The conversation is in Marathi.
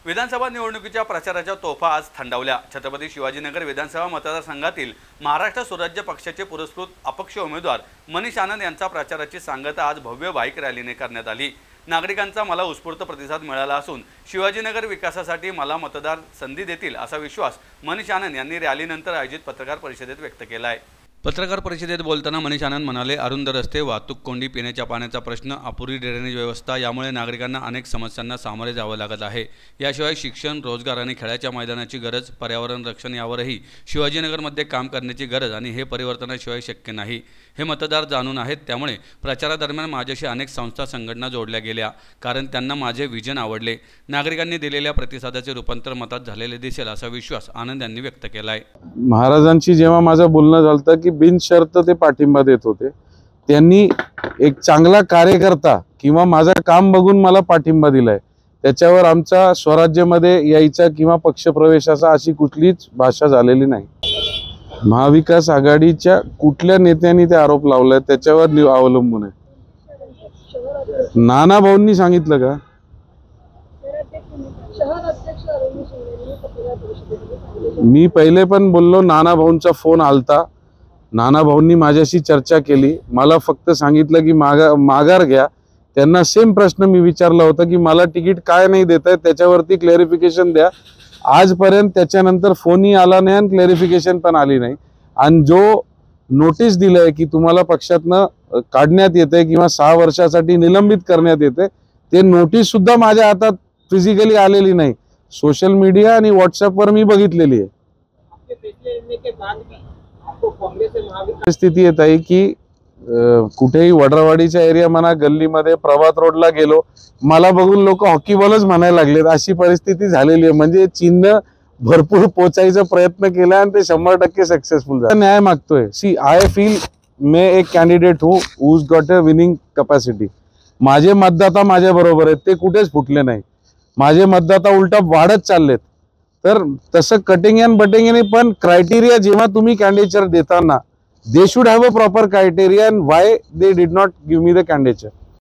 विधानसभा निवडणुकीच्या प्रचाराच्या तोफा आज थंडावल्या। छत्रपती शिवाजीनगर विधानसभा मतदारसंघातील महाराष्ट्र स्वराज्य पक्षाचे पुरस्कृत अपक्ष उमेदवार मनीष आनंद यांचा प्रचाराची सांगता आज भव्य बाईक रॅलीने करण्यात आली। नागरिकांचा मला उत्स्फूर्त प्रतिसाद मिळाला असून शिवाजीनगर विकासासाठी मला मतदार संधी देतील असा विश्वास मनीष आनंद यांनी रॅलीनंतर आयोजित पत्रकार परिषदेत व्यक्त केला आहे। पत्रकार परिषदेत बोलताना मनीष आनंद म्हणाले, अरुंद रस्ते, वाहतूक कोंडी, पिण्याच्या पाण्याचा प्रश्न, अपुरी ड्रेनेज व्यवस्था यामुळे नागरिकांना अनेक समस्यांना सामोरे जावे लागत आहे। याशिवाय शिक्षण, रोजगार आणि खेळाच्या मैदानाची गरज, पर्यावरण रक्षण यावरही शिवाजीनगरमध्ये काम करण्याची गरज आणि हे परिवर्तनाशिवाय शक्य नाही हे मतदार जाणून आहेत। त्यामुळे प्रचारादरम्यान माझ्याशी अनेक संस्था संघटना जोडल्या गेल्या, कारण त्यांना माझे विजन आवडले। नागरिकांनी दिलेल्या प्रतिसादाचे रूपांतर मतात झालेले दिसेल असा विश्वास आनंद यांनी व्यक्त केला आहे। महाराजांची जेव्हा माझं बोलणं झालं की बिनशर्त ते पाठिंबा देत होते, त्यांनी एक चांगला कार्यकर्ता किंवा माझं काम बघून मला पाठिंबा दिलाय, त्याच्यावर आमचा स्वराज्यामध्ये यायचा किंवा पक्षप्रवेशाचा अशी कुठलीच भाषा झालेली नाही। महाविकास आघाडीच्या कुठल्या नेत्यांनी ते आरोप लावलाय त्याच्यावर अवलंबून आहे। नाना भाऊंनी सांगितलं का? मी पहिले पण बोललो, नाना भाऊंचा फोन आलता, नाना भाऊंनी माझ्याशी चर्चा केली, मला फक्त सांगितलं की माघार घ्या। त्यांना सेम प्रश्न मी विचारला होता की मला तिकीट काय नाही देताय त्याच्यावरती क्लॅरिफिकेशन द्या। आजपर्यंत त्याच्यानंतर फोनही आला नाही आणि क्लॅरिफिकेशन पण आली नाही। आणि जो नोटीस दिलंय की तुम्हाला पक्षातनं काढण्यात येते किंवा 6 वर्षासाठी निलंबित करण्यात येते, ते नोटीस सुद्धा माझ्या हातात फिजिकली आलेली नाही, सोशल मीडिया आणि व्हॉट्सअपवर मी बघितलेली आहे। परिस्थिती येत आहे की कुठेही वडरावाडीच्या एरिया म्हणा, गल्लीमध्ये प्रभात रोडला गेलो, मला बघून लोक हॉकी बॉलच म्हणायला लागलेत, अशी परिस्थिती झालेली आहे। म्हणजे चिन्ह भरपूर पोचायचा प्रयत्न केला आणि ते 100% सक्सेसफुल झाले। न्याय मागतोय। सी आय फील मैं एक कॅन्डिडेट हूँ who's got a winning capacity. माझे मतदाता माझ्या बरोबर आहेत, ते कुठेच फुटले नाही, माझे मतदाता उलटा वाढत चाललेत। तर तसं कटिंग अँड बटिंग नाही, पण क्रायटेरिया जेव्हा तुम्ही कॅन्डिडेचर देताना they should have a proper criteria and why they did not give me the कॅन्डिडेचर।